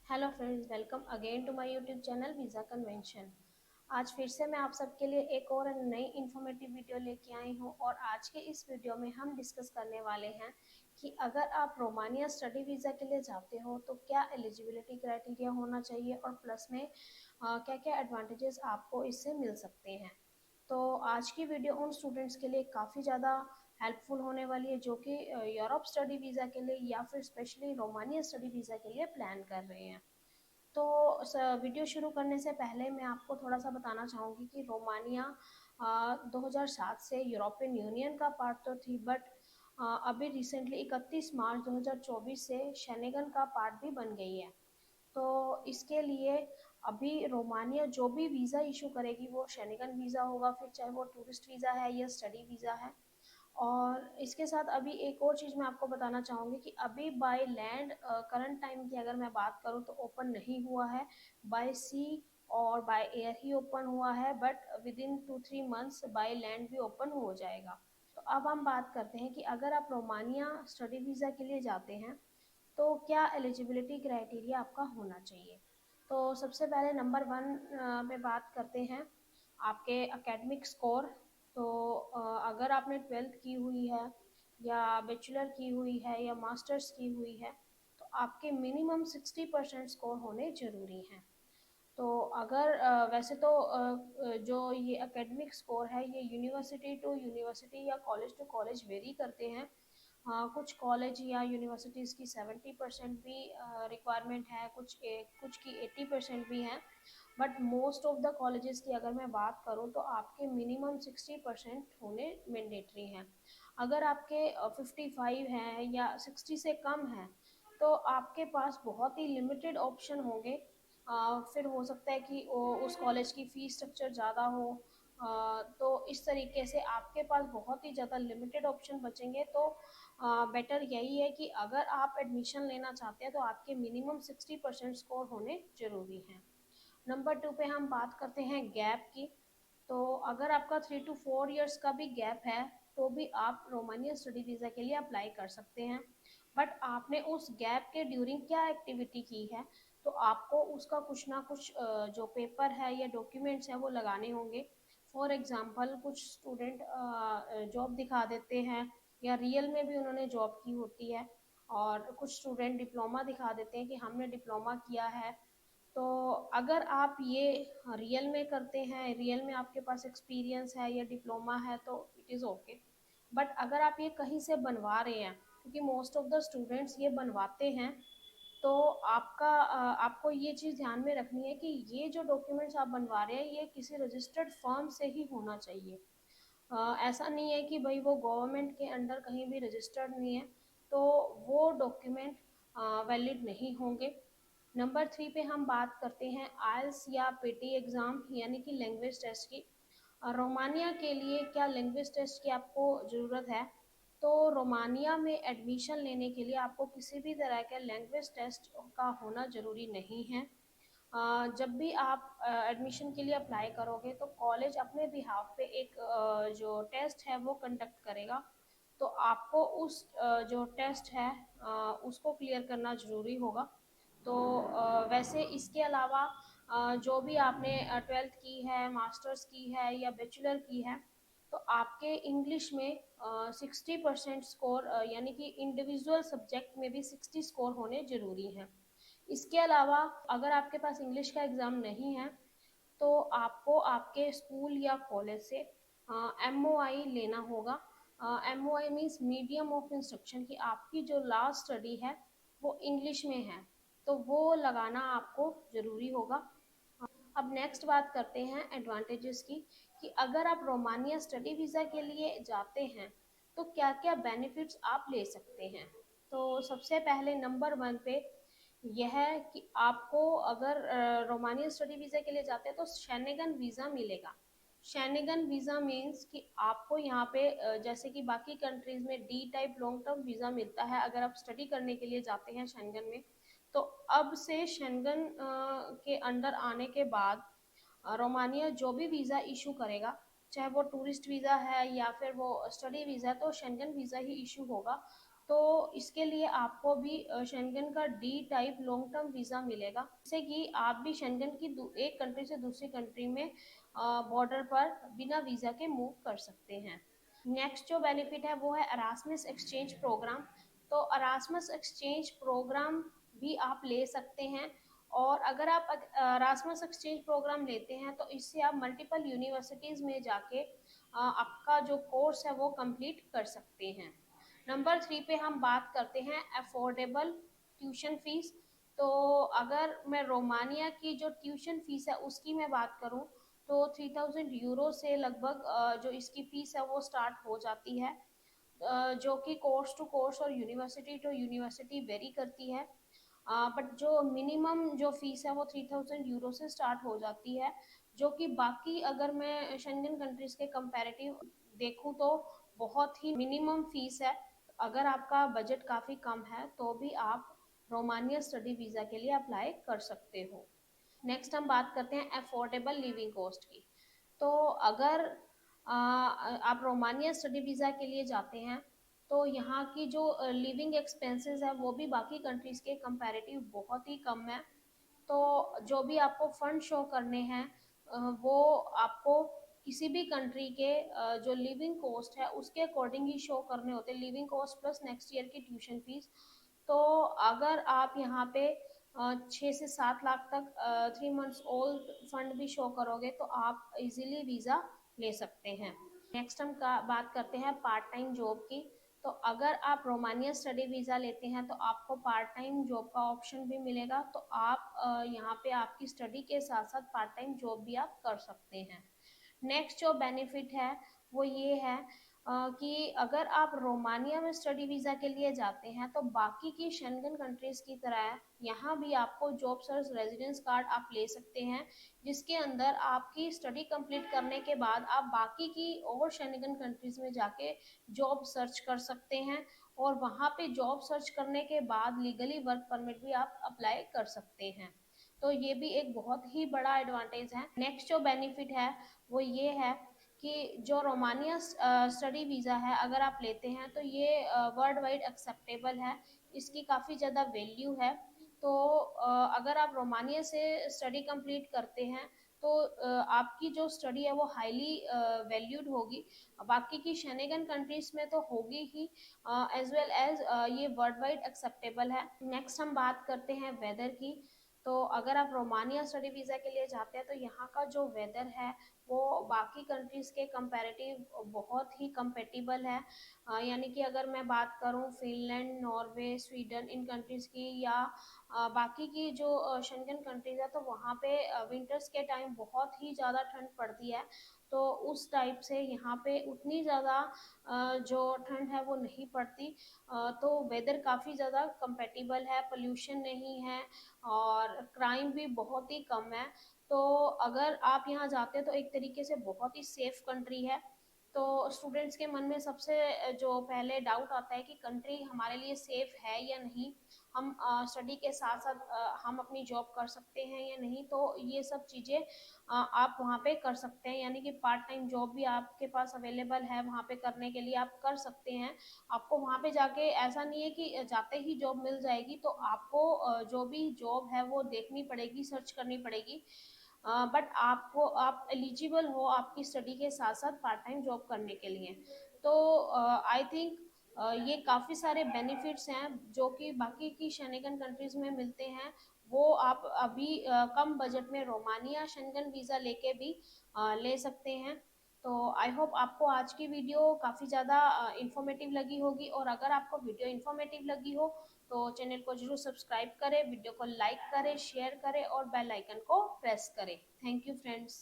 Hello friends, welcome again to my YouTube channel Visa Convention. आज फिर से मैं आप सबके लिए एक और नई इन्फॉर्मेटिव वीडियो लेके आई हूँ और आज के इस वीडियो में हम डिस्कस करने वाले हैं कि अगर आप रोमानिया स्टडी वीज़ा के लिए जाते हो तो क्या एलिजिबिलिटी क्राइटेरिया होना चाहिए और प्लस में क्या क्या एडवांटेजेस आपको इससे मिल सकते हैं। तो आज की वीडियो उन स्टूडेंट्स के लिए काफ़ी ज़्यादा हेल्पफुल होने वाली है जो कि यूरोप स्टडी वीज़ा के लिए या फिर स्पेशली रोमानिया स्टडी वीज़ा के लिए प्लान कर रहे हैं। तो वीडियो शुरू करने से पहले मैं आपको थोड़ा सा बताना चाहूँगी कि रोमानिया 2007 से यूरोपियन यूनियन का पार्ट तो थी, बट अभी रिसेंटली 31 मार्च 2024 से शेंगन का पार्ट भी बन गई है। तो इसके लिए अभी रोमानिया जो भी वीज़ा इशू करेगी वो शेंगन वीज़ा होगा, फिर चाहे वो टूरिस्ट वीज़ा है या स्टडी वीज़ा है। और इसके साथ अभी एक और चीज़ मैं आपको बताना चाहूँगी कि अभी बाय लैंड करंट टाइम की अगर मैं बात करूँ तो ओपन नहीं हुआ है। बाय सी और बाय एयर ही ओपन हुआ है, but with in 2-3 months by land भी ओपन हो जाएगा। तो अब हम बात करते हैं कि अगर आप रोमानिया स्टडी वीज़ा के लिए जाते हैं तो क्या एलिजिबिलिटी क्राइटेरिया आपका होना चाहिए। तो सबसे पहले नंबर 1 पे बात करते हैं आपके एकेडमिक स्कोर। तो अगर आपने 12th की हुई है या बैचलर की हुई है या मास्टर्स की हुई है तो आपके मिनिमम 60% स्कोर होने ज़रूरी हैं। तो अगर वैसे तो जो ये एकेडमिक स्कोर है ये यूनिवर्सिटी टू यूनिवर्सिटी या कॉलेज टू कॉलेज वेरी करते हैं। हाँ, कुछ कॉलेज या यूनिवर्सिटीज़ की 70% भी रिक्वायरमेंट है, कुछ की 80% भी है, but most of the colleges की अगर मैं बात करूँ तो आपके मिनिमम 60% होने मैंडेटरी हैं। अगर आपके 55 हैं या 60 से कम है तो आपके पास बहुत ही लिमिटेड ऑप्शन होंगे। फिर हो सकता है कि उस कॉलेज की फ़ीस स्ट्रक्चर ज़्यादा हो, तो इस तरीके से आपके पास बहुत ही ज़्यादा लिमिटेड ऑप्शन बचेंगे। तो बेटर यही है कि अगर आप एडमिशन लेना चाहते हैं तो आपके मिनिमम 60% स्कोर होने ज़रूरी हैं। नंबर 2 पे हम बात करते हैं गैप की। तो अगर आपका 3 to 4 इयर्स का भी गैप है तो भी आप रोमानिया स्टडी वीज़ा के लिए अप्लाई कर सकते हैं, बट आपने उस गैप के ड्यूरिंग क्या एक्टिविटी की है तो आपको उसका कुछ ना कुछ जो पेपर है या डॉक्यूमेंट्स है वो लगाने होंगे। फॉर एग्ज़ाम्पल कुछ स्टूडेंट जॉब दिखा देते हैं या रियल में भी उन्होंने जॉब की होती है, और कुछ स्टूडेंट डिप्लोमा दिखा देते हैं कि हमने डिप्लोमा किया है। तो अगर आप ये रियल में करते हैं, रियल में आपके पास एक्सपीरियंस है या डिप्लोमा है तो इट इज़ ओके। बट अगर आप ये कहीं से बनवा रहे हैं, क्योंकि मोस्ट ऑफ द स्टूडेंट्स ये बनवाते हैं, तो आपको ये चीज़ ध्यान में रखनी है कि ये जो डॉक्यूमेंट्स आप बनवा रहे हैं ये किसी रजिस्टर्ड फर्म से ही होना चाहिए। ऐसा नहीं है कि भाई वो गवर्नमेंट के अंडर कहीं भी रजिस्टर्ड नहीं है तो वो डॉक्यूमेंट वैलिड नहीं होंगे। नंबर 3 पे हम बात करते हैं आइल्स या पीटी एग्ज़ाम यानी कि लैंग्वेज टेस्ट की। रोमानिया के लिए क्या लैंग्वेज टेस्ट की आपको ज़रूरत है? तो रोमानिया में एडमिशन लेने के लिए आपको किसी भी तरह के लैंग्वेज टेस्ट का होना ज़रूरी नहीं है। जब भी आप एडमिशन के लिए अप्लाई करोगे तो कॉलेज अपने बिहाफ पे एक जो टेस्ट है वो कंडक्ट करेगा। तो आपको उस जो टेस्ट है उसको क्लियर करना ज़रूरी होगा। तो वैसे इसके अलावा जो भी आपने 12th की है, मास्टर्स की है या बैचलर की है तो आपके इंग्लिश में 60% स्कोर यानी कि इंडिविजुअल सब्जेक्ट में भी 60 स्कोर होने ज़रूरी हैं। इसके अलावा अगर आपके पास इंग्लिश का एग्ज़ाम नहीं है तो आपको आपके स्कूल या कॉलेज से MOI लेना होगा। MOI means medium of instruction, की आपकी जो लास्ट स्टडी है वो इंग्लिश में है, तो वो लगाना आपको ज़रूरी होगा। अब नेक्स्ट बात करते हैं एडवांटेजेस की, कि अगर आप रोमानिया स्टडी वीज़ा के लिए जाते हैं तो क्या क्या बेनिफिट्स आप ले सकते हैं। तो सबसे पहले नंबर 1 पे यह है कि आपको अगर रोमानिया स्टडी वीज़ा के लिए जाते हैं तो शेंगन वीज़ा मिलेगा। शेंगन वीज़ा मीन्स कि आपको यहाँ पे जैसे कि बाकी कंट्रीज़ में D type long term visa मिलता है अगर आप स्टडी करने के लिए जाते हैं शेंगन में, तो अब से शेंगन के अंडर आने के बाद रोमानिया जो भी वीज़ा इशू करेगा, चाहे वो टूरिस्ट वीज़ा है या फिर वो स्टडी वीज़ा है, तो शेंगन वीज़ा ही इशू होगा। तो इसके लिए आपको भी शेंगन का D type long term visa मिलेगा, जिससे कि आप भी शेंगन की एक कंट्री से दूसरी कंट्री में बॉर्डर पर बिना वीज़ा के मूव कर सकते हैं। नेक्स्ट जो बेनिफिट है वो है अरास्मस एक्सचेंज प्रोग्राम। तो अरास्मस एक्सचेंज प्रोग्राम भी आप ले सकते हैं, और अगर आप अरास्मस एक्सचेंज प्रोग्राम लेते हैं तो इससे आप मल्टीपल यूनिवर्सिटीज़ में जाके आपका जो कोर्स है वो कंप्लीट कर सकते हैं। नंबर 3 पे हम बात करते हैं अफोर्डेबल ट्यूशन फीस। तो अगर मैं रोमानिया की जो ट्यूशन फीस है उसकी मैं बात करूं तो 3000 यूरो से लगभग जो इसकी फीस है वो स्टार्ट हो जाती है, जो कि कोर्स टू कोर्स और यूनिवर्सिटी टू यूनिवर्सिटी वेरी करती है। बट जो मिनिमम जो फीस है वो 3000 यूरो से स्टार्ट हो जाती है, जो कि बाकी अगर मैं शेंगन कंट्रीज के कंपैरेटिव देखूं तो बहुत ही मिनिमम फीस है। अगर आपका बजट काफ़ी कम है तो भी आप रोमानिया स्टडी वीज़ा के लिए अप्लाई कर सकते हो। नेक्स्ट हम बात करते हैं अफोर्डेबल लिविंग कॉस्ट की। तो अगर आप रोमानिया स्टडी वीज़ा के लिए जाते हैं तो यहाँ की जो लिविंग एक्सपेंसेस है वो भी बाकी कंट्रीज़ के कंपैरेटिव बहुत ही कम है। तो जो भी आपको फंड शो करने हैं वो आपको किसी भी कंट्री के जो लिविंग कॉस्ट है उसके अकॉर्डिंग ही शो करने होते हैं, living cost plus next year की ट्यूशन फीस। तो अगर आप यहाँ पे 6 से 7 लाख तक 3 मंथ्स ओल्ड फंड भी शो करोगे तो आप इजीली वीज़ा ले सकते हैं। नेक्स्ट हम बात करते हैं पार्ट टाइम जॉब की। तो अगर आप रोमानिया स्टडी वीज़ा लेते हैं तो आपको पार्ट टाइम जॉब का ऑप्शन भी मिलेगा, तो आप यहाँ पे आपकी स्टडी के साथ साथ पार्ट टाइम जॉब भी आप कर सकते हैं। नेक्स्ट जो बेनिफिट है वो ये है कि अगर आप रोमानिया में स्टडी वीज़ा के लिए जाते हैं तो बाकी की शेंगन कंट्रीज़ की तरह यहाँ भी आपको जॉब सर्च रेजिडेंस कार्ड आप ले सकते हैं, जिसके अंदर आपकी स्टडी कंप्लीट करने के बाद आप बाकी की और शेंगन कंट्रीज़ में जाके जॉब सर्च कर सकते हैं, और वहाँ पे जॉब सर्च करने के बाद लीगली वर्क परमिट भी आप अप्लाई कर सकते हैं। तो ये भी एक बहुत ही बड़ा एडवांटेज है। नेक्स्ट जो बेनिफिट है वो ये है कि जो रोमानिया स्टडी वीज़ा है अगर आप लेते हैं तो ये वर्ल्ड वाइड एक्सेप्टेबल है, इसकी काफ़ी ज़्यादा वैल्यू है। तो अगर आप रोमानिया से स्टडी कंप्लीट करते हैं तो आपकी जो स्टडी है वो हाईली वैल्यूड होगी, बाकी की शेनेगन कंट्रीज में तो होगी ही, एज वेल एज ये वर्ल्ड वाइड एक्सेप्टेबल है। नेक्स्ट हम बात करते हैं वेदर की। तो अगर आप रोमानिया स्टडी वीज़ा के लिए जाते हैं तो यहाँ का जो वेदर है वो बाकी कंट्रीज़ के कंपैरेटिव बहुत ही कंपेटिबल है। यानी कि अगर मैं बात करूँ फिनलैंड, नॉर्वे, स्वीडन इन कंट्रीज़ की, या बाकी की जो शेंगन कंट्रीज़ है तो वहाँ पे विंटर्स के टाइम बहुत ही ज़्यादा ठंड पड़ती है। तो उस टाइप से यहाँ पे उतनी ज़्यादा जो ठंड है वो नहीं पड़ती। तो वेदर काफ़ी ज़्यादा कंपेटिबल है, पोल्यूशन नहीं है और क्राइम भी बहुत ही कम है। तो अगर आप यहाँ जाते हैं तो एक तरीके से बहुत ही सेफ कंट्री है। तो स्टूडेंट्स के मन में सबसे जो पहले डाउट आता है कि कंट्री हमारे लिए सेफ है या नहीं, हम स्टडी के साथ साथ हम अपनी जॉब कर सकते हैं या नहीं। तो ये सब चीज़ें आप वहाँ पे कर सकते हैं, यानी कि पार्ट टाइम जॉब भी आपके पास अवेलेबल है वहाँ पे करने के लिए, आप कर सकते हैं। आपको वहाँ पे जाके ऐसा नहीं है कि जाते ही जॉब मिल जाएगी, तो आपको जो भी जॉब है वो देखनी पड़ेगी, सर्च करनी पड़ेगी। बट आपको आप एलिजिबल हो आपकी स्टडी के साथ साथ पार्ट टाइम जॉब करने के लिए। तो आई थिंक ये काफ़ी सारे बेनिफिट्स हैं जो कि बाकी की शेंगन कंट्रीज़ में मिलते हैं, वो आप अभी कम बजट में रोमानिया शेंगन वीज़ा लेके भी ले सकते हैं। तो आई होप आपको आज की वीडियो काफ़ी ज़्यादा इंफॉर्मेटिव लगी होगी, और अगर आपको वीडियो इंफॉर्मेटिव लगी हो तो चैनल को जरूर सब्सक्राइब करें, वीडियो को लाइक करें, शेयर करें और बेल आइकन को प्रेस करें। Thank you friends.